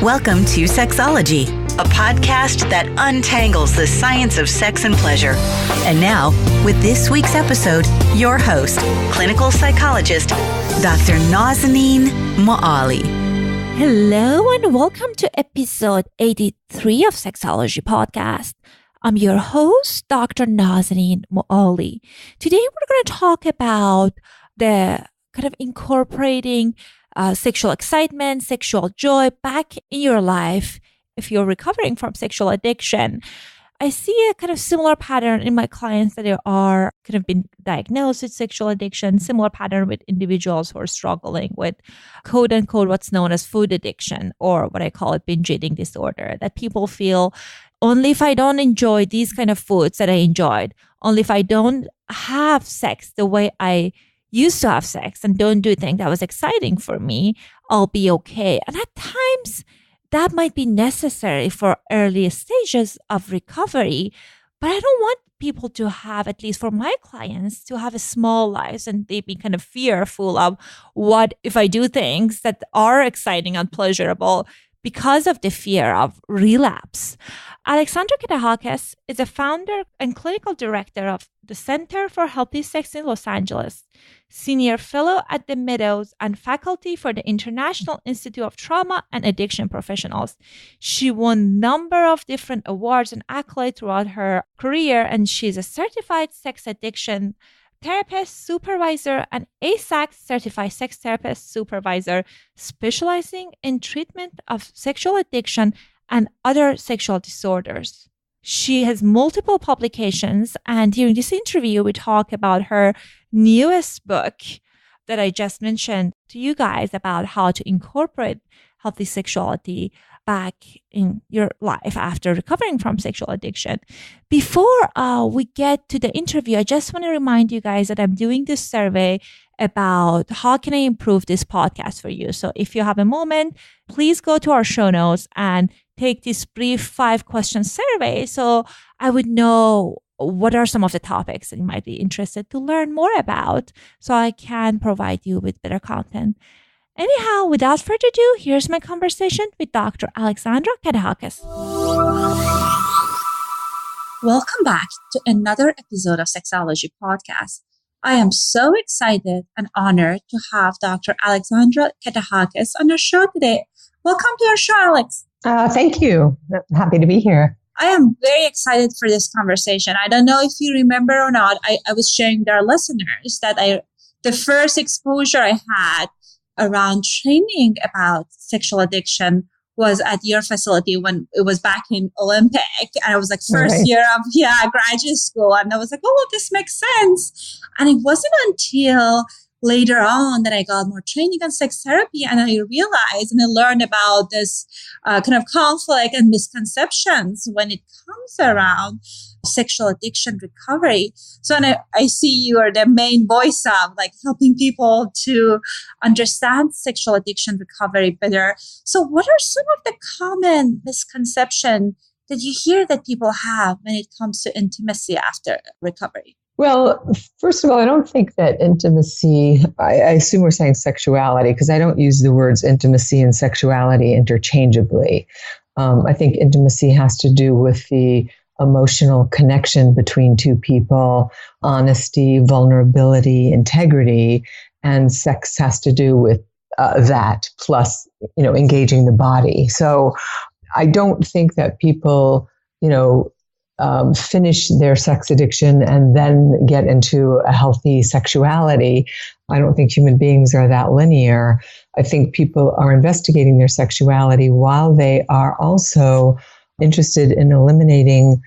Welcome to Sexology, a podcast that untangles the science of sex and pleasure. And now, with this week's episode, your host, clinical psychologist, Dr. Nazanin Moali. Hello and welcome to episode 83 of Sexology Podcast. I'm your host, Dr. Nazanin Moali. Today, we're going to talk about the kind of incorporating sexual excitement, sexual joy back in your life if you're recovering from sexual addiction. I see a kind of similar pattern in my clients that are kind of been diagnosed with sexual addiction, similar pattern with individuals who are struggling with quote unquote what's known as food addiction, or what I call it binge eating disorder, that people feel only if I don't enjoy these kind of foods that I enjoyed, only if I don't have sex the way I used to have sex and don't do things that was exciting for me, I'll be okay. And at times that might be necessary for early stages of recovery, but I don't want people to have, at least for my clients, to have a small lives and they be kind of fearful of what if I do things that are exciting and pleasurable because of the fear of relapse. Alexandra Katehakis is a founder and clinical director of the Center for Healthy Sex in Los Angeles, senior fellow at the Meadows, and faculty for the International Institute of Trauma and Addiction Professionals. She won a number of different awards and accolades throughout her career, and she's a certified sex addiction therapist, supervisor, and AASECT certified sex therapist, supervisor, specializing in treatment of sexual addiction and other sexual disorders. She has multiple publications, and during this interview, we talk about her newest book that I just mentioned to you guys about how to incorporate healthy sexuality back in your life after recovering from sexual addiction. Before we get to the interview, I just want to remind you guys that I'm doing this survey about how can I improve this podcast for you. So if you have a moment, please go to our show notes and take this brief 5-question survey so I would know what are some of the topics that you might be interested to learn more about so I can provide you with better content. Anyhow, without further ado, here's my conversation with Dr. Alexandra Katehakis. Welcome back to another episode of Sexology Podcast. I am so excited and honored to have Dr. Alexandra Katehakis on our show today. Welcome to our show, Alex. Thank you. I'm happy to be here. I am very excited for this conversation. I don't know if you remember or not, I was sharing with our listeners that the first exposure I had around training about sexual addiction was at your facility when it was back in Olympic. And I was like first year of graduate school. And I was like, oh, this makes sense. And it wasn't until later on that I got more training on sex therapy and I realized and I learned about this kind of conflict and misconceptions when it comes around sexual addiction recovery. So and I see you are the main voice of like helping people to understand sexual addiction recovery better. So what are some of the common misconceptions that you hear that people have when it comes to intimacy after recovery? Well, first of all, I don't think that intimacy, I assume we're saying sexuality, because I don't use the words intimacy and sexuality interchangeably. I think intimacy has to do with the emotional connection between two people, honesty, vulnerability, integrity, and sex has to do with that, plus, engaging the body. So I don't think that people, finish their sex addiction and then get into a healthy sexuality. I don't think human beings are that linear. I think people are investigating their sexuality while they are also interested in eliminating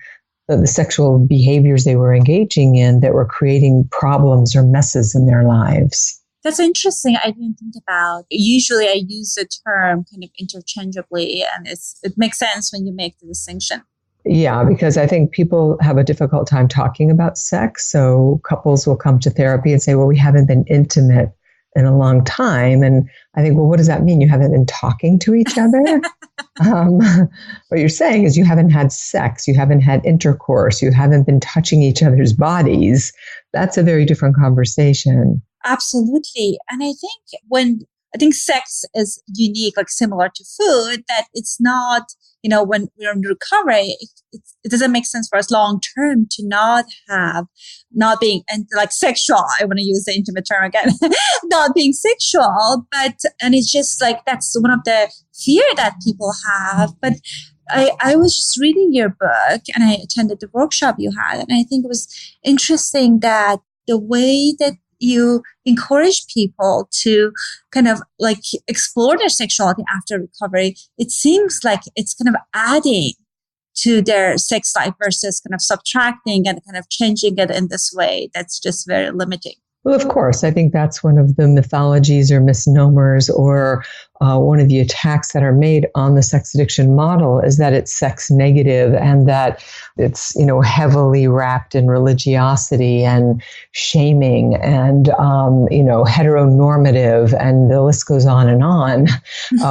the sexual behaviors they were engaging in that were creating problems or messes in their lives. That's interesting. I didn't think about. Usually I use the term kind of interchangeably, and it makes sense when you make the distinction. Yeah, because I think people have a difficult time talking about sex. So couples will come to therapy and say, well, we haven't been intimate in a long time. And I think, well, what does that mean? You haven't been talking to each other? What you're saying is you haven't had sex, you haven't had intercourse, you haven't been touching each other's bodies. That's a very different conversation. Absolutely. And I think when I think sex is unique, like similar to food, that it's not, when we're in recovery, it doesn't make sense for us long term to not being like sexual. I want to use the intimate term again, not being sexual, and it's just like, that's one of the fear that people have. But I was just reading your book and I attended the workshop you had. And I think it was interesting that the way that you encourage people to kind of like explore their sexuality after recovery, it seems like it's kind of adding to their sex life versus kind of subtracting and kind of changing it in this way that's just very limiting. Well, of course, I think that's one of the mythologies or misnomers or one of the attacks that are made on the sex addiction model is that it's sex negative and that it's, heavily wrapped in religiosity and shaming and, heteronormative, and the list goes on,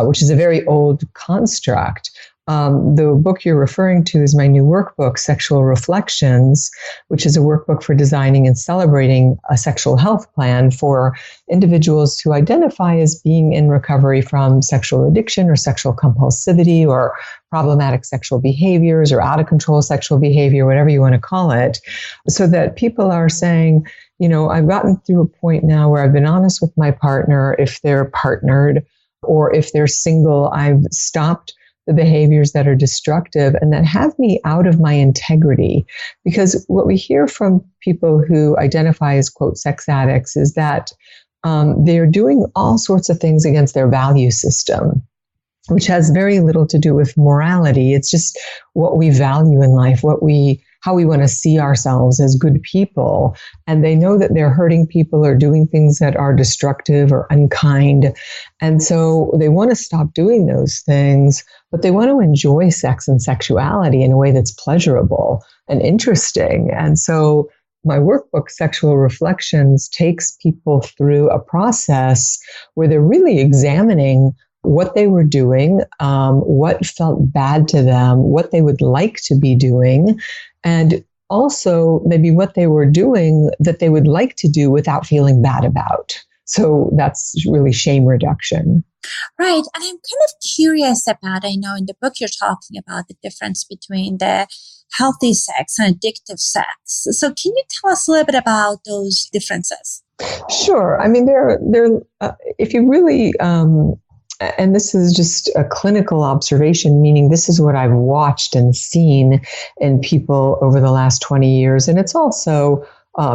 which is a very old construct. The book you're referring to is my new workbook, Sexual Reflections, which is a workbook for designing and celebrating a sexual health plan for individuals who identify as being in recovery from sexual addiction or sexual compulsivity or problematic sexual behaviors or out of control sexual behavior, whatever you want to call it, so that people are saying, I've gotten through a point now where I've been honest with my partner, if they're partnered or if they're single, I've stopped the behaviors that are destructive and that have me out of my integrity. Because what we hear from people who identify as, quote, sex addicts is that they're doing all sorts of things against their value system, which has very little to do with morality. It's just what we value in life, how we want to see ourselves as good people. And they know that they're hurting people or doing things that are destructive or unkind. And so they want to stop doing those things, but they want to enjoy sex and sexuality in a way that's pleasurable and interesting. And so my workbook, Sexual Reflections, takes people through a process where they're really examining what they were doing, what felt bad to them, what they would like to be doing, and also maybe what they were doing that they would like to do without feeling bad about. So that's really shame reduction. Right. And I'm kind of curious about, I know in the book you're talking about the difference between the healthy sex and addictive sex. So can you tell us a little bit about those differences? Sure. I mean, they're if you really, and this is just a clinical observation, meaning this is what I've watched and seen in people over the last 20 years. And it's also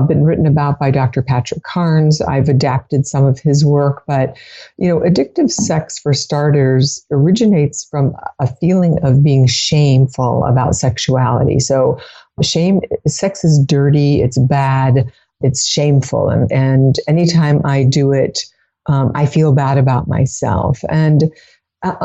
been written about by Dr. Patrick Carnes. I've adapted some of his work, but, addictive sex, for starters, originates from a feeling of being shameful about sexuality. So sex is dirty, it's bad, it's shameful. And anytime I do it, I feel bad about myself. And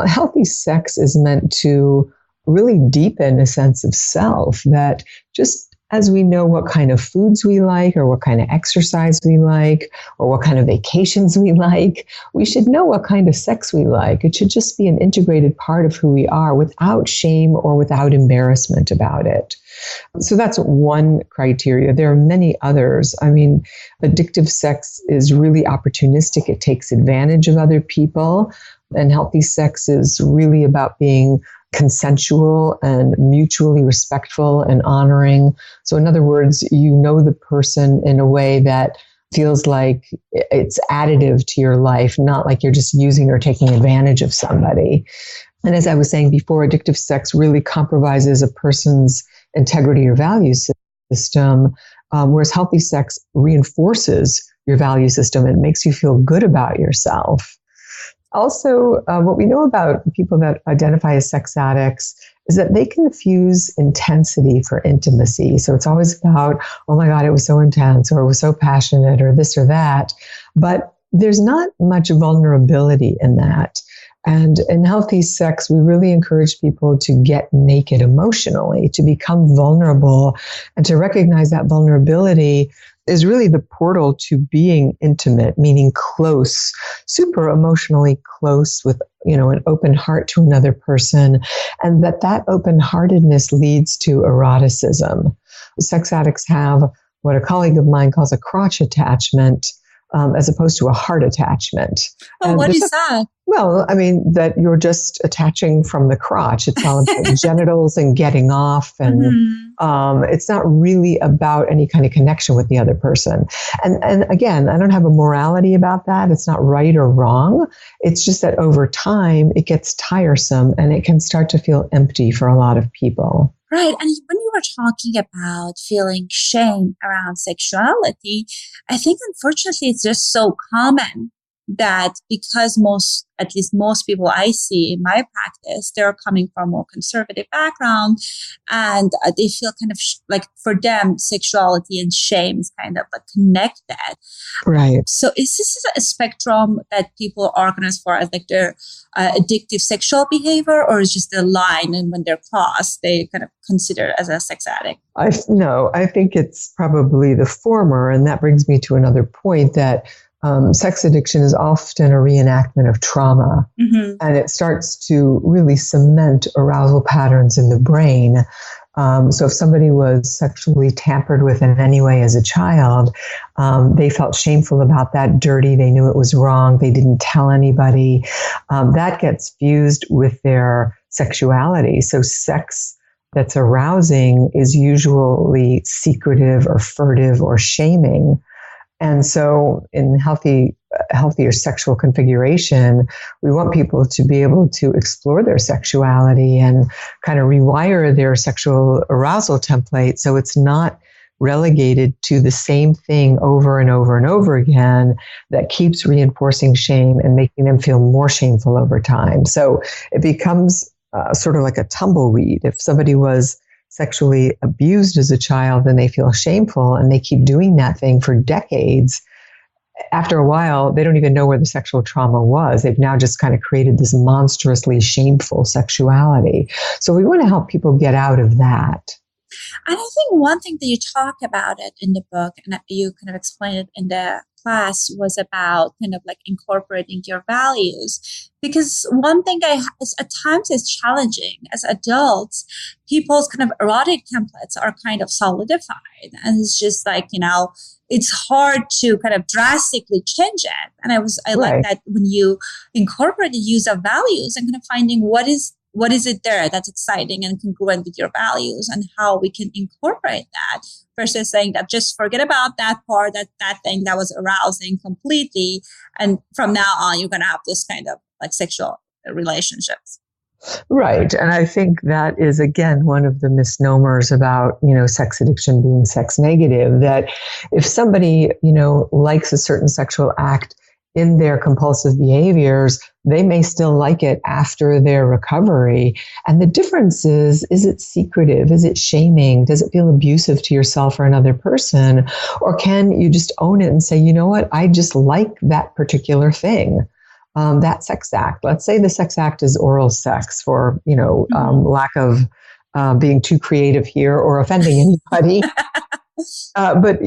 healthy sex is meant to really deepen a sense of self, that just as we know what kind of foods we like or what kind of exercise we like or what kind of vacations we like, we should know what kind of sex we like. It should just be an integrated part of who we are without shame or without embarrassment about it. So that's one criteria. There are many others. I mean, addictive sex is really opportunistic. It takes advantage of other people. And healthy sex is really about being consensual and mutually respectful and honoring. So in other words, you know the person in a way that feels like it's additive to your life, not like you're just using or taking advantage of somebody. And as I was saying before, addictive sex really compromises a person's integrity or value system, whereas healthy sex reinforces your value system and makes you feel good about yourself. Also, what we know about people that identify as sex addicts is that they confuse intensity for intimacy. So it's always about, oh my God, it was so intense, or it was so passionate, or this or that. But there's not much vulnerability in that. And in healthy sex, we really encourage people to get naked emotionally, to become vulnerable, and to recognize that vulnerability is really the portal to being intimate, meaning close, super emotionally close with, an open heart to another person, and that open-heartedness leads to eroticism. Sex addicts have what a colleague of mine calls a crotch attachment, as opposed to a heart attachment. Oh, what is that? Well, I mean, that you're just attaching from the crotch. It's all about genitals and getting off. And it's not really about any kind of connection with the other person. And again, I don't have a morality about that. It's not right or wrong. It's just that over time, it gets tiresome and it can start to feel empty for a lot of people. Right. And when you were talking about feeling shame around sexuality, I think unfortunately it's just so common that because most people I see in my practice, they're coming from a more conservative background and they feel kind of like for them, sexuality and shame is kind of like connected. Right. So is this a spectrum that people organize for as like their addictive sexual behavior, or is just the line and when they're crossed, they kind of consider as a sex addict? I think it's probably the former. And that brings me to another point that sex addiction is often a reenactment of trauma, and it starts to really cement arousal patterns in the brain. So if somebody was sexually tampered with in any way as a child, they felt shameful about that, dirty, they knew it was wrong, they didn't tell anybody. That gets fused with their sexuality. So sex that's arousing is usually secretive or furtive or shaming. And so in healthier sexual configuration, we want people to be able to explore their sexuality and kind of rewire their sexual arousal template so it's not relegated to the same thing over and over and over again that keeps reinforcing shame and making them feel more shameful over time. So it becomes sort of like a tumbleweed. If somebody was sexually abused as a child, then they feel shameful and they keep doing that thing for decades. After a while, they don't even know where the sexual trauma was. They've now just kind of created this monstrously shameful sexuality. So we want to help people get out of that. And I think one thing that you talk about it in the book, and you kind of explained it in the class, was about kind of like incorporating your values. Because one thing at times is challenging as adults, people's kind of erotic templates are kind of solidified. And it's just like, it's hard to kind of drastically change it. And I like that when you incorporate the use of values and kind of finding what is it there that's exciting and congruent with your values and how we can incorporate that versus saying that just forget about that part, that thing that was arousing completely. And from now on, you're going to have this kind of like sexual relationships. Right. And I think that is, again, one of the misnomers about, sex addiction being sex negative, that if somebody, likes a certain sexual act in their compulsive behaviors, they may still like it after their recovery. And the difference is it secretive? Is it shaming? Does it feel abusive to yourself or another person? Or can you just own it and say, you know what, I just like that particular thing, that sex act. Let's say the sex act is oral sex for, lack of being too creative here or offending anybody. But,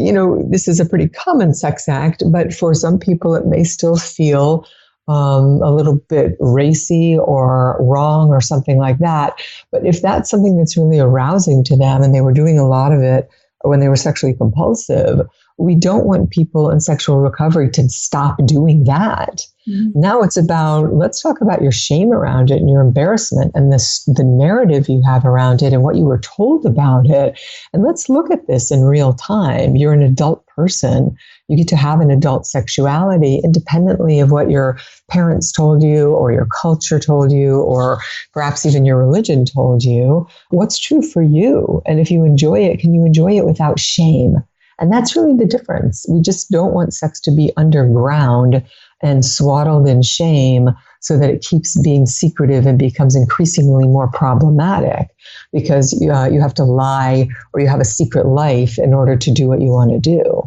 this is a pretty common sex act, but for some people, it may still feel a little bit racy or wrong or something like that. But if that's something that's really arousing to them and they were doing a lot of it when they were sexually compulsive, we don't want people in sexual recovery to stop doing that. Mm-hmm. Now it's about, let's talk about your shame around it and your embarrassment and the narrative you have around it and what you were told about it. And let's look at this in real time. You're an adult person. You get to have an adult sexuality independently of what your parents told you or your culture told you or perhaps even your religion told you. What's true for you? And if you enjoy it, can you enjoy it without shame? And that's really the difference. We just don't want sex to be underground and swaddled in shame so that it keeps being secretive and becomes increasingly more problematic because you have to lie or you have a secret life in order to do what you want to do.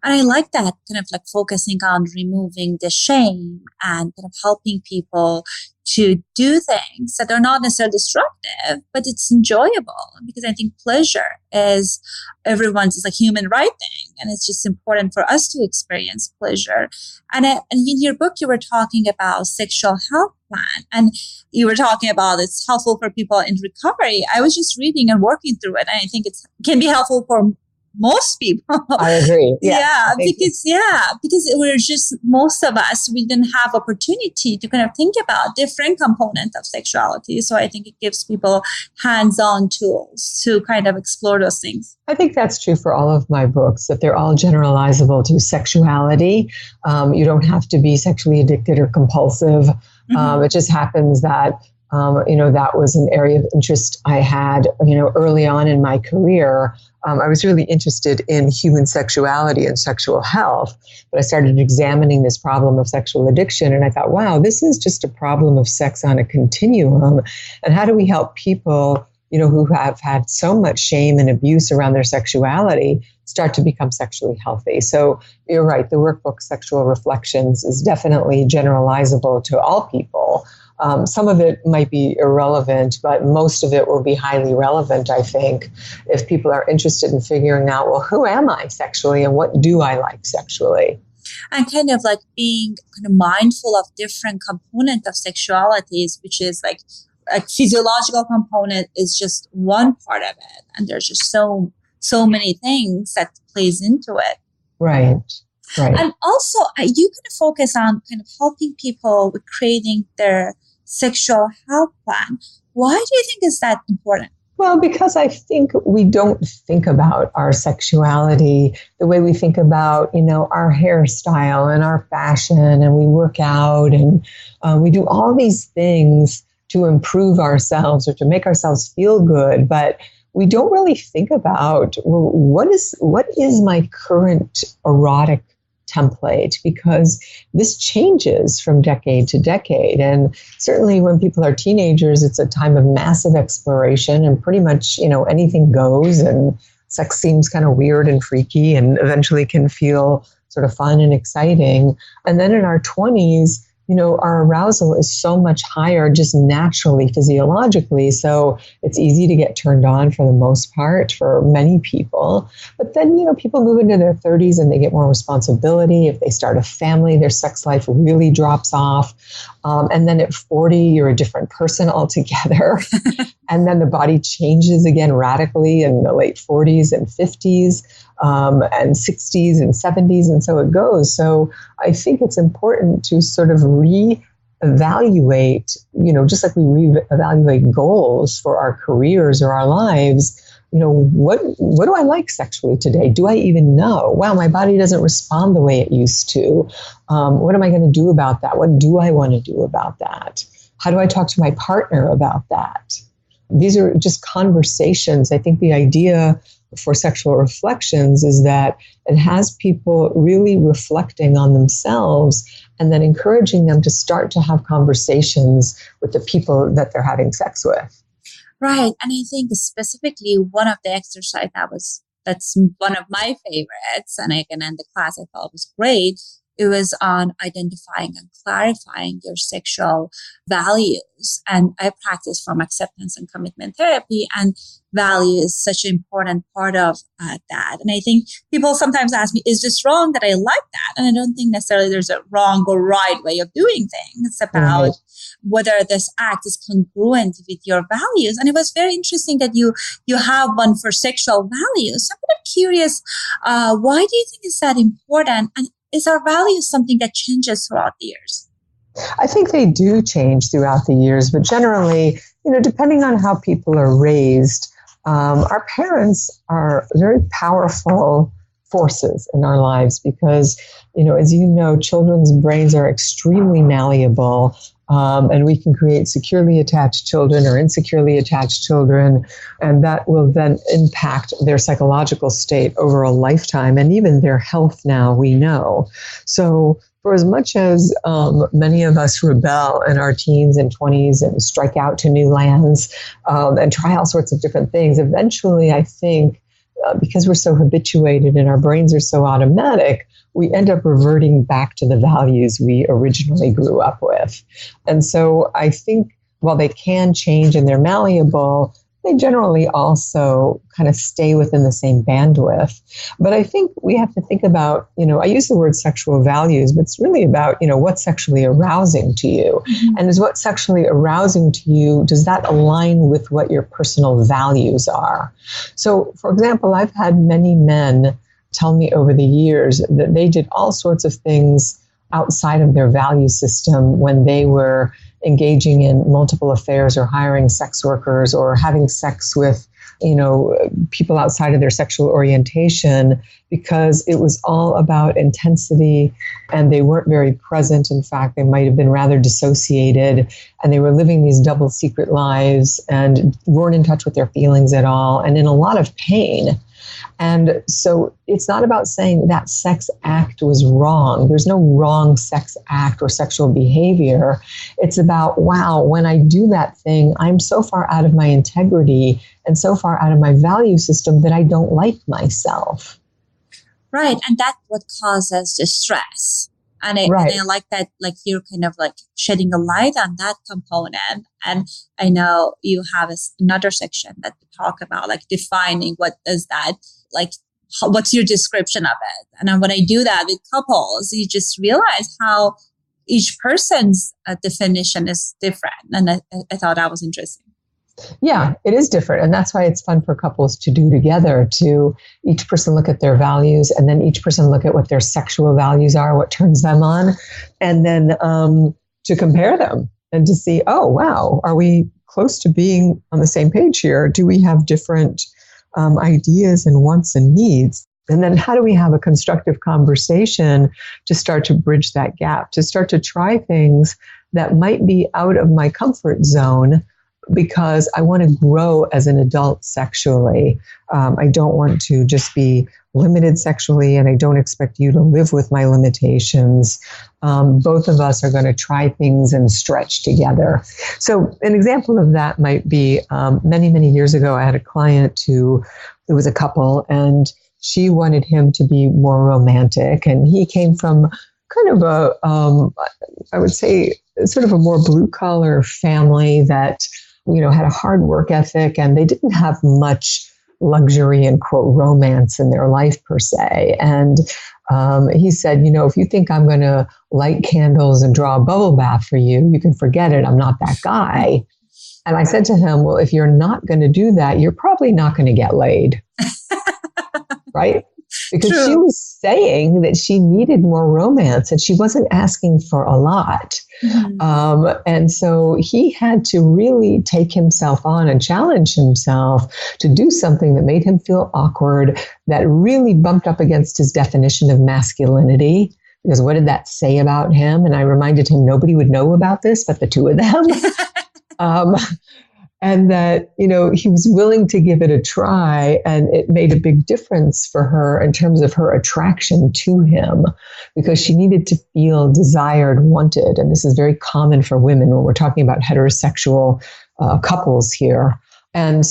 And I like that kind of like focusing on removing the shame and kind of helping people to do things that are not necessarily destructive, but it's enjoyable because I think pleasure is everyone's like human right thing. And it's just important for us to experience pleasure. And in your book, you were talking about sexual health plan and you were talking about it's helpful for people in recovery. I was just reading and working through it. And I think it can be helpful for most people. I agree. Yeah, because we're just, most of us, we didn't have opportunity to kind of think about different components of sexuality. So I think it gives people hands-on tools to kind of explore those things. I think that's true for all of my books, that they're all generalizable to sexuality. You don't have to be sexually addicted or compulsive. It just happens that that was an area of interest I had, early on in my career. I was really interested in human sexuality and sexual health, but I started examining this problem of sexual addiction, and I thought, wow, this is just a problem of sex on a continuum. And how do we help people, who have had so much shame and abuse around their sexuality start to become sexually healthy? So you're right, the workbook Sexual Reflections is definitely generalizable to all people. Some of it might be irrelevant, but most of it will be highly relevant, I think, if people are interested in figuring out, well, who am I sexually and what do I like sexually? And kind of like being kind of mindful of different components of sexualities, which is like a physiological component is just one part of it. And there's just so many things that plays into it. Right. And also you kind of focus on kind of helping people with creating their sexual health plan. Why do you think is that important? Well, because I think we don't think about our sexuality the way we think about, our hairstyle and our fashion, and we work out and we do all these things to improve ourselves or to make ourselves feel good. But we don't really think about, well, what is my current erotic template, because this changes from decade to decade. And certainly when people are teenagers, it's a time of massive exploration and pretty much, anything goes, and sex seems kind of weird and freaky and eventually can feel sort of fun and exciting. And then in our 20s, our arousal is so much higher just naturally, physiologically. So it's easy to get turned on for the most part for many people. But then, people move into their 30s and they get more responsibility. If they start a family, their sex life really drops off. And then at 40, you're a different person altogether. And then the body changes again radically in the late 40s and 50s. And 60s and 70s, and so it goes. So I think it's important to sort of reevaluate, just like we reevaluate goals for our careers or our lives. What do I like sexually today? Do I even know? Wow, my body doesn't respond the way it used to. What am I going to do about that? What do I want to do about that? How do I talk to my partner about that? These are just conversations. I think the idea for Sexual Reflections is that it has people really reflecting on themselves and then encouraging them to start to have conversations with the people that they're having sex with. Right. And I think specifically one of the exercises that's one of my favorites, and again in the class I thought was great, it was on identifying and clarifying your sexual values. And I practice from acceptance and commitment therapy, and value is such an important part of that. And I think people sometimes ask me, is this wrong that I like that? And I don't think necessarily there's a wrong or right way of doing things. It's about whether this act is congruent with your values. And it was very interesting that you have one for sexual values. So I'm kind of curious, why do you think is that important? And is our values something that changes throughout the years? I think they do change throughout the years, but generally, depending on how people are raised, our parents are very powerful forces in our lives because, as you know, children's brains are extremely malleable. And we can create securely attached children or insecurely attached children, and that will then impact their psychological state over a lifetime and even their health now, we know. So for as much as many of us rebel in our teens and 20s and strike out to new lands and try all sorts of different things, eventually I think because we're so habituated and our brains are so automatic, we end up reverting back to the values we originally grew up with. And so I think while they can change and they're malleable, they generally also kind of stay within the same bandwidth. But I think we have to think about, I use the word sexual values, but it's really about, what's sexually arousing to you. Mm-hmm. And is what's sexually arousing to you, does that align with what your personal values are? So, for example, I've had many men tell me over the years that they did all sorts of things outside of their value system when they were engaging in multiple affairs or hiring sex workers or having sex with, people outside of their sexual orientation, because it was all about intensity and they weren't very present. In fact, they might have been rather dissociated and they were living these double secret lives and weren't in touch with their feelings at all and in a lot of pain. And so it's not about saying that sex act was wrong. There's no wrong sex act or sexual behavior. It's about, wow, when I do that thing, I'm so far out of my integrity and so far out of my value system that I don't like myself. Right. And that's what causes the stress. And I like that, like, you're kind of like shedding a light on that component. And I know you have another section that we talk about, like defining what is that, like, what's your description of it? And when I do that with couples, you just realize how each person's definition is different. And I thought that was interesting. Yeah, it is different. And that's why it's fun for couples to do together, to each person look at their values and then each person look at what their sexual values are, what turns them on, and then to compare them and to see, oh, wow, are we close to being on the same page here? Do we have different ideas and wants and needs? And then how do we have a constructive conversation to start to bridge that gap, to start to try things that might be out of my comfort zone, because I want to grow as an adult sexually. I don't want to just be limited sexually, and I don't expect you to live with my limitations. Both of us are going to try things and stretch together. So an example of that might be many, many years ago, I had a client it was a couple, and she wanted him to be more romantic. And he came from kind of I would say, sort of a more blue-collar family that had a hard work ethic, and they didn't have much luxury and, quote, romance in their life per se. And he said, if you think I'm going to light candles and draw a bubble bath for you, you can forget it. I'm not that guy. And I said to him, well, if you're not going to do that, you're probably not going to get laid. Right? Because True. She was saying that she needed more romance and she wasn't asking for a lot. Mm-hmm. And so he had to really take himself on and challenge himself to do something that made him feel awkward, that really bumped up against his definition of masculinity. Because what did that say about him? And I reminded him nobody would know about this but the two of them. And that, he was willing to give it a try, and it made a big difference for her in terms of her attraction to him, because she needed to feel desired, wanted. And this is very common for women when we're talking about heterosexual couples here. And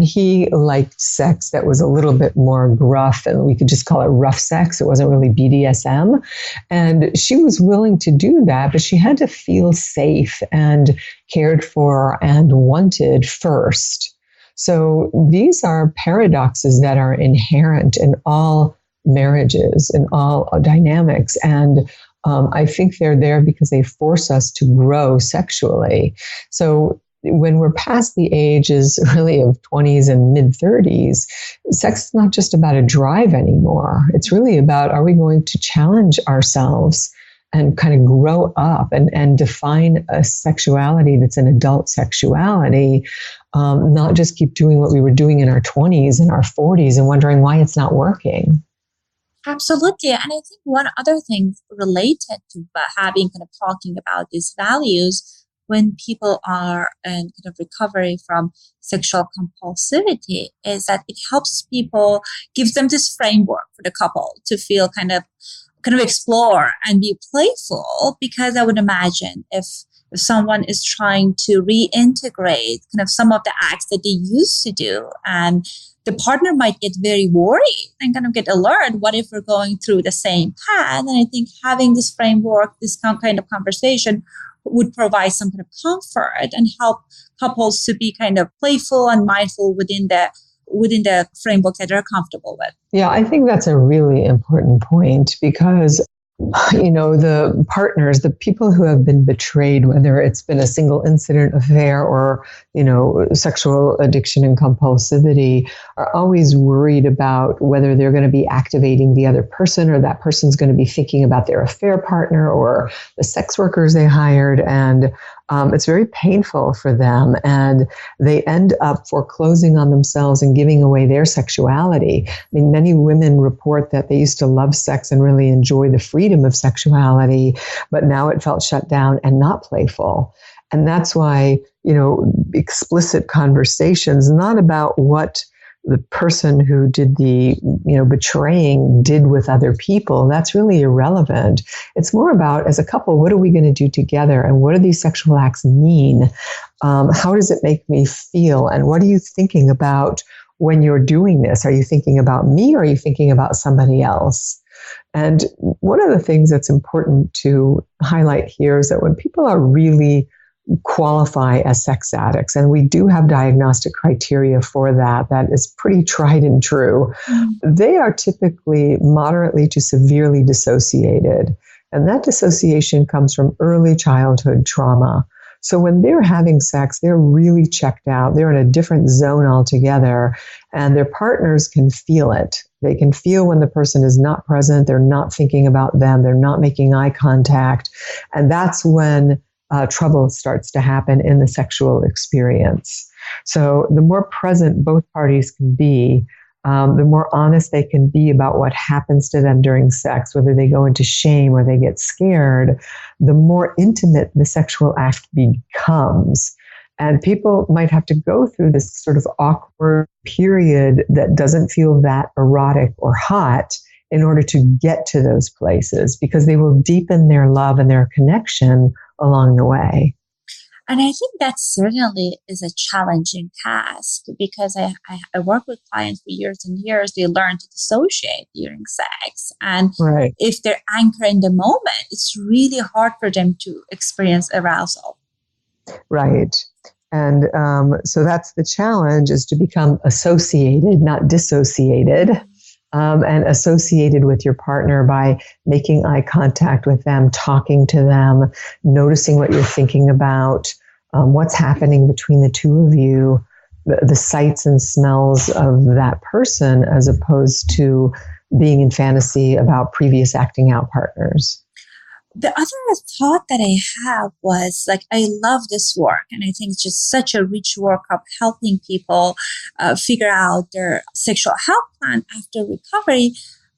he liked sex that was a little bit more gruff, and we could just call it rough sex. It wasn't really BDSM. And she was willing to do that, but she had to feel safe and cared for and wanted first. So these are paradoxes that are inherent in all marriages and all dynamics. And I think they're there because they force us to grow sexually. So when we're past the ages really of 20s and mid 30s, sex is not just about a drive anymore. It's really about, are we going to challenge ourselves and kind of grow up and define a sexuality that's an adult sexuality, not just keep doing what we were doing in our 20s and our 40s and wondering why it's not working. Absolutely. And I think one other thing related to talking about these values, when people are in kind of recovery from sexual compulsivity, is that it helps people, gives them this framework for the couple to feel kind of explore and be playful. Because I would imagine if someone is trying to reintegrate kind of some of the acts that they used to do, and the partner might get very worried and kind of get alert. What if we're going through the same path? And I think having this framework, this kind of conversation would provide some kind of comfort and help couples to be kind of playful and mindful within the framework that they're comfortable with. Yeah, I think that's a really important point because the partners, the people who have been betrayed, whether it's been a single incident affair or, sexual addiction and compulsivity, are always worried about whether they're going to be activating the other person or that person's going to be thinking about their affair partner or the sex workers they hired. And it's very painful for them. And they end up foreclosing on themselves and giving away their sexuality. I mean, many women report that they used to love sex and really enjoy the freedom of sexuality, but now it felt shut down and not playful. And that's why, explicit conversations, not about what the person who did the, betraying did with other people, that's really irrelevant. It's more about, as a couple, what are we going to do together? And what do these sexual acts mean? How does it make me feel? And what are you thinking about when you're doing this? Are you thinking about me or are you thinking about somebody else? And one of the things that's important to highlight here is that when people are really qualify as sex addicts, and we do have diagnostic criteria for that is pretty tried and true, they are typically moderately to severely dissociated. And that dissociation comes from early childhood trauma. So when they're having sex, they're really checked out. They're in a different zone altogether, and their partners can feel it. They can feel when the person is not present, they're not thinking about them, they're not making eye contact. And that's when trouble starts to happen in the sexual experience. So the more present both parties can be, the more honest they can be about what happens to them during sex, whether they go into shame or they get scared, the more intimate the sexual act becomes. And people might have to go through this sort of awkward period that doesn't feel that erotic or hot in order to get to those places, because they will deepen their love and their connection along the way. And I think that certainly is a challenging task, because I work with clients for years and years. They learn to dissociate during sex. And if they're anchored in the moment, it's really hard for them to experience arousal. Right. And so that's the challenge, is to become associated, not dissociated. And associated with your partner by making eye contact with them, talking to them, noticing what you're thinking about, what's happening between the two of you, the sights and smells of that person, as opposed to being in fantasy about previous acting out partners. The other thought that I have was, I love this work, and I think it's just such a rich work of helping people figure out their sexual health plan after recovery.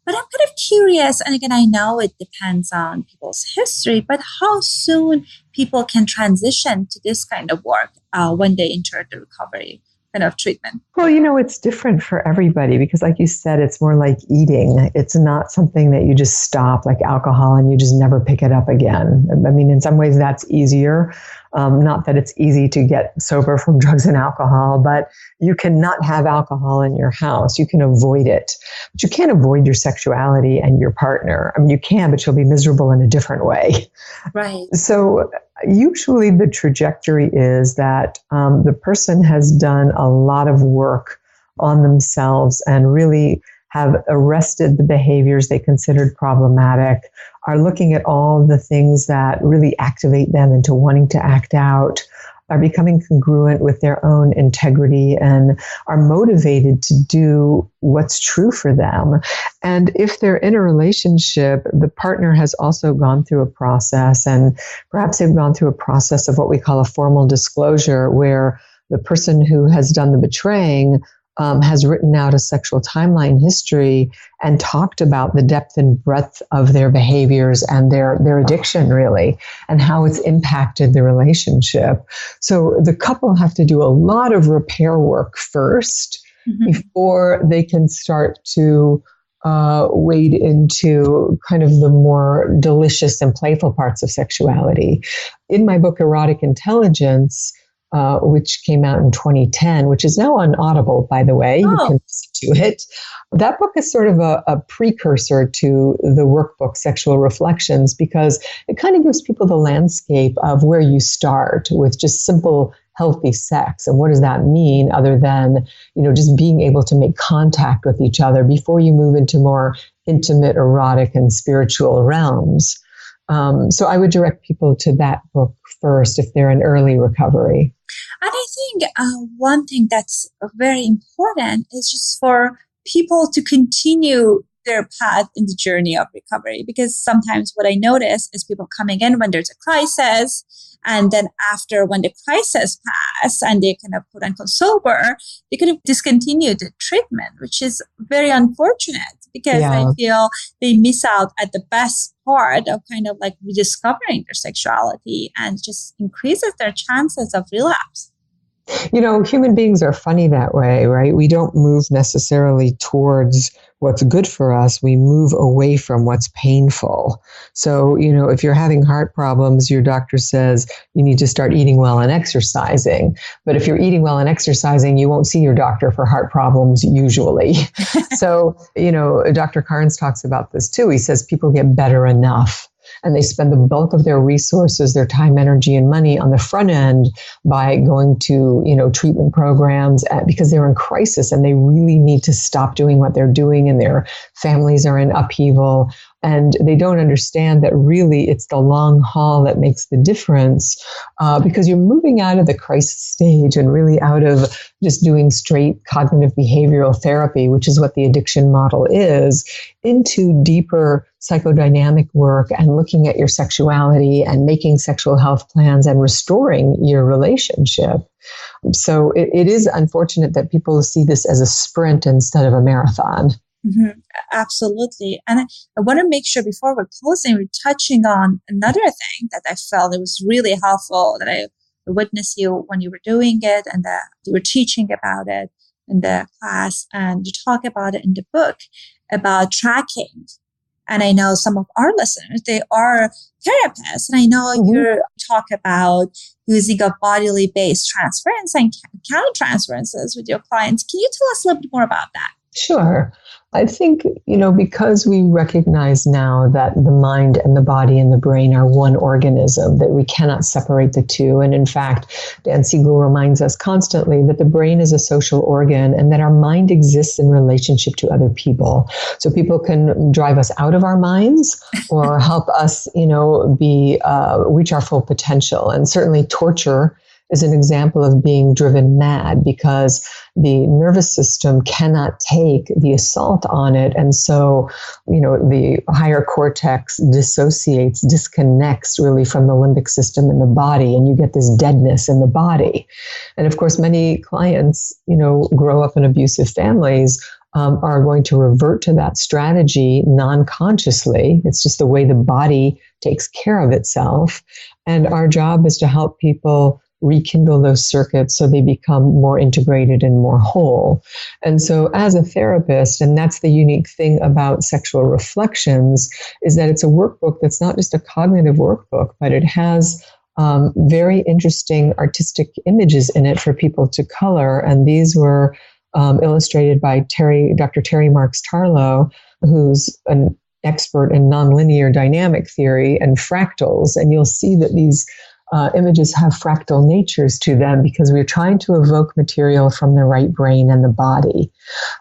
But I'm kind of curious, and again, I know it depends on people's history, but how soon people can transition to this kind of work when they enter the recovery kind of treatment? Well, it's different for everybody, because like you said, it's more like eating. It's not something that you just stop, like alcohol, and you just never pick it up again. I mean, in some ways that's easier. Not that it's easy to get sober from drugs and alcohol, but you cannot have alcohol in your house. You can avoid it, but you can't avoid your sexuality and your partner. I mean, you can, but you'll be miserable in a different way. Right. So usually the trajectory is that the person has done a lot of work on themselves and really have arrested the behaviors they considered problematic, are looking at all the things that really activate them into wanting to act out, are becoming congruent with their own integrity, and are motivated to do what's true for them. And if they're in a relationship, the partner has also gone through a process, and perhaps they've gone through a process of what we call a formal disclosure, where the person who has done the betraying has written out a sexual timeline history and talked about the depth and breadth of their behaviors and their addiction, really, and how it's impacted the relationship. So the couple have to do a lot of repair work first before they can start to wade into kind of the more delicious and playful parts of sexuality. In my book, Erotic Intelligence, which came out in 2010, which is now on Audible, by the way. You can listen to it. That book is sort of a precursor to the workbook, Sexual Reflections, because it kind of gives people the landscape of where you start with just simple, healthy sex. And what does that mean other than, just being able to make contact with each other before you move into more intimate, erotic, and spiritual realms. So I would direct people to that book first if they're in early recovery. And I think one thing that's very important is just for people to continue their path in the journey of recovery. Because sometimes what I notice is people coming in when there's a crisis, and then after when the crisis pass and they kind of quote unquote sober, they could have discontinued the treatment, which is very unfortunate because I feel they miss out at the best part of kind of like rediscovering their sexuality and just increases their chances of relapse. Human beings are funny that way, right? We don't move necessarily towards what's good for us. We move away from what's painful. So, if you're having heart problems, your doctor says you need to start eating well and exercising. But if you're eating well and exercising, you won't see your doctor for heart problems usually. So, Dr. Carnes talks about this too. He says people get better enough. And they spend the bulk of their resources, their time, energy, and money on the front end by going to, treatment programs because they're in crisis and they really need to stop doing what they're doing and their families are in upheaval. And they don't understand that really it's the long haul that makes the difference because you're moving out of the crisis stage and really out of just doing straight cognitive behavioral therapy, which is what the addiction model is, into deeper psychodynamic work and looking at your sexuality and making sexual health plans and restoring your relationship. So it is unfortunate that people see this as a sprint instead of a marathon. Mm-hmm. Absolutely. And I want to make sure before we're closing, we're touching on another thing that I felt it was really helpful that I witnessed you when you were doing it and that you were teaching about it in the class and you talk about it in the book about tracking. And I know some of our listeners, they are therapists. And I know you talk about using a bodily based transference and countertransferences with your clients. Can you tell us a little bit more about that? Sure. I think, because we recognize now that the mind and the body and the brain are one organism, that we cannot separate the two. And in fact, Dan Siegel reminds us constantly that the brain is a social organ and that our mind exists in relationship to other people. So people can drive us out of our minds or help us, reach our full potential. And certainly torture is an example of being driven mad because the nervous system cannot take the assault on it. And so, the higher cortex disconnects really from the limbic system in the body, and you get this deadness in the body. And of course, many clients, grow up in abusive families, are going to revert to that strategy non-consciously. It's just the way the body takes care of itself. And our job is to help people rekindle those circuits so they become more integrated and more whole. And so as a therapist, and that's the unique thing about Sexual Reflections, is that it's a workbook that's not just a cognitive workbook, but it has very interesting artistic images in it for people to color. And these were illustrated by Dr. Terry Marks Tarlow, who's an expert in nonlinear dynamic theory and fractals. And you'll see that these images have fractal natures to them because we're trying to evoke material from the right brain and the body.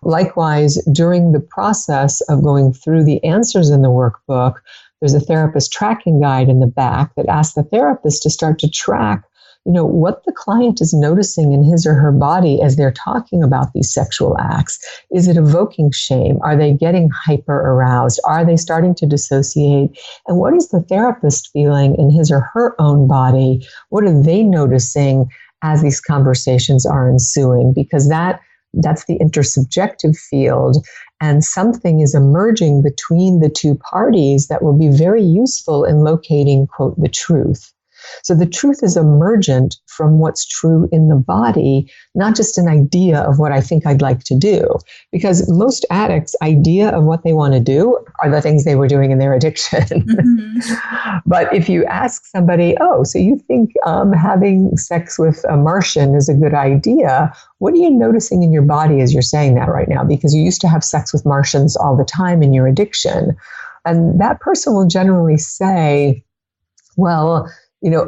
Likewise, during the process of going through the answers in the workbook, there's a therapist tracking guide in the back that asks the therapist to start to track what the client is noticing in his or her body as they're talking about these sexual acts. Is it evoking shame? Are they getting hyper aroused? Are they starting to dissociate? And what is the therapist feeling in his or her own body? What are they noticing as these conversations are ensuing? Because that's the intersubjective field. And something is emerging between the two parties that will be very useful in locating, quote, the truth. So the truth is emergent from what's true in the body, not just an idea of what I think I'd like to do. Because most addicts' idea of what they want to do are the things they were doing in their addiction. Mm-hmm. But if you ask somebody, oh, so you think having sex with a Martian is a good idea, what are you noticing in your body as you're saying that right now? Because you used to have sex with Martians all the time in your addiction. And that person will generally say, well,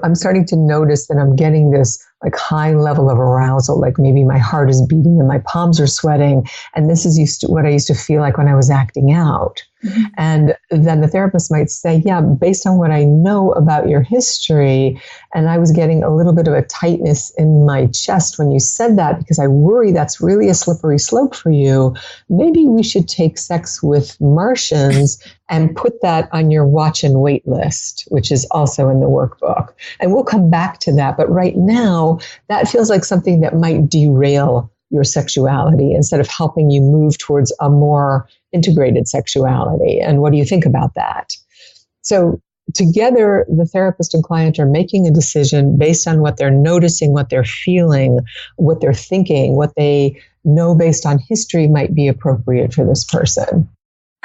I'm starting to notice that I'm getting this like high level of arousal, like maybe my heart is beating and my palms are sweating. And this is what I used to feel like when I was acting out. Mm-hmm. And then the therapist might say, yeah, based on what I know about your history, and I was getting a little bit of a tightness in my chest when you said that, because I worry that's really a slippery slope for you. Maybe we should take sex with Martians and put that on your watch and wait list, which is also in the workbook. And we'll come back to that. But right now, that feels like something that might derail your sexuality instead of helping you move towards a more integrated sexuality. And what do you think about that? So together, the therapist and client are making a decision based on what they're noticing, what they're feeling, what they're thinking, what they know based on history might be appropriate for this person.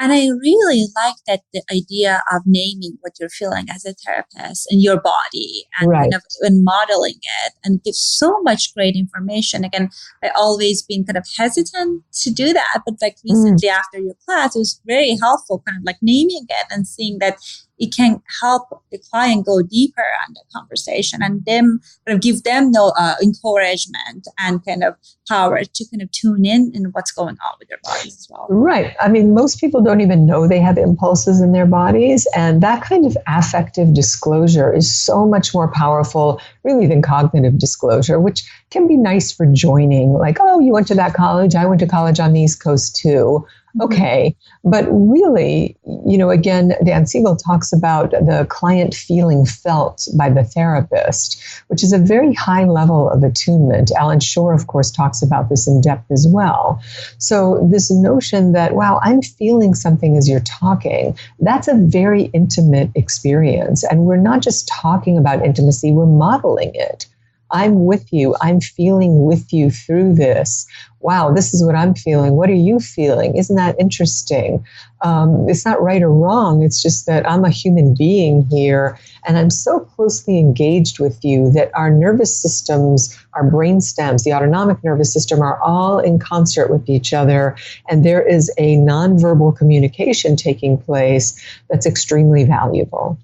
And I really like that the idea of naming what you're feeling as a therapist in your body and right. kind of and modeling it and gives so much great information. Again, I always been kind of hesitant to do that, but like recently after your class, it was very helpful kind of like naming it and seeing that it can help the client go deeper on the conversation and them kind of give them encouragement and kind of power to kind of tune in what's going on with their bodies as well. Right. I mean, most people don't even know they have impulses in their bodies. And that kind of affective disclosure is so much more powerful, really, than cognitive disclosure, which can be nice for joining. Like, oh, you went to that college. I went to college on the East Coast too. Okay. But really, again, Dan Siegel talks about the client feeling felt by the therapist, which is a very high level of attunement. Alan Shore, of course, talks about this in depth as well. So this notion that, wow, I'm feeling something as you're talking, that's a very intimate experience. And we're not just talking about intimacy, we're modeling it. I'm with you. I'm feeling with you through this. Wow, this is what I'm feeling. What are you feeling? Isn't that interesting? It's not right or wrong. It's just that I'm a human being here, and I'm so closely engaged with you that our nervous systems, our brain stems, the autonomic nervous system are all in concert with each other, and there is a nonverbal communication taking place that's extremely valuable.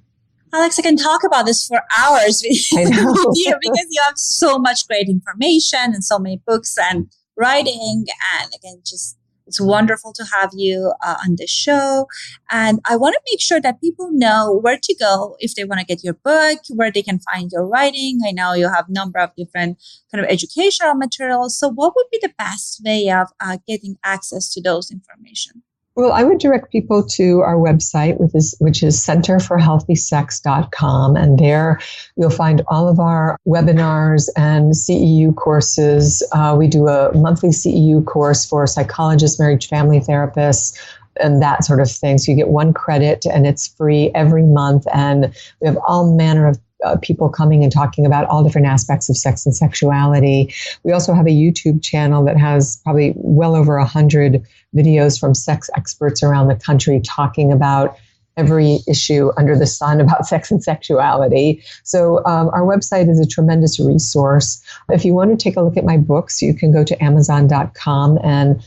Alex, I can talk about this for hours with you because you have so much great information and so many books and writing. And again, just it's wonderful to have you on the show. And I want to make sure that people know where to go if they want to get your book, where they can find your writing. I know you have a number of different kind of educational materials. So what would be the best way of getting access to those information? Well, I would direct people to our website, which is centerforhealthysex.com. And there you'll find all of our webinars and CEU courses. We do a monthly CEU course for psychologists, marriage family therapists, and that sort of thing. So you get 1 credit and it's free every month. And we have all manner of people coming and talking about all different aspects of sex and sexuality. We also have a YouTube channel that has probably well over 100 videos from sex experts around the country talking about every issue under the sun about sex and sexuality. So our website is a tremendous resource. If you want to take a look at my books, you can go to Amazon.com and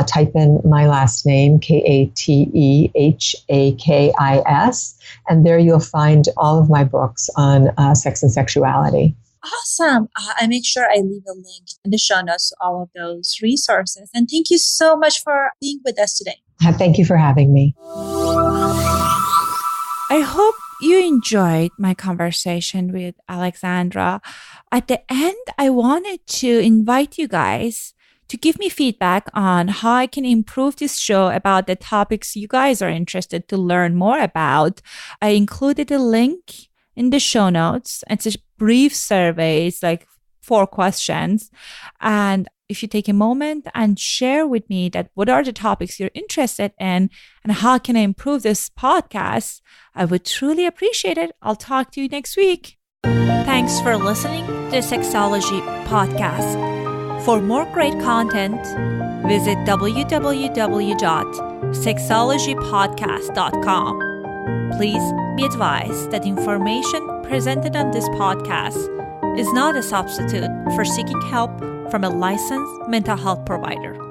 type in my last name, Katehakis, and there you'll find all of my books on sex and sexuality. Awesome. I make sure I leave a link in the show notes to all of those resources. And thank you so much for being with us today. Thank you for having me. I hope you enjoyed my conversation with Alexandra. At the end, I wanted to invite you guys to give me feedback on how I can improve this show about the topics you guys are interested to learn more about. I included a link in the show notes. It's a brief survey. It's like 4 questions. And if you take a moment and share with me that what are the topics you're interested in and how can I improve this podcast, I would truly appreciate it. I'll talk to you next week. Thanks for listening to the Sexology Podcast. For more great content, visit www.sexologypodcast.com. Please be advised that information presented on this podcast is not a substitute for seeking help from a licensed mental health provider.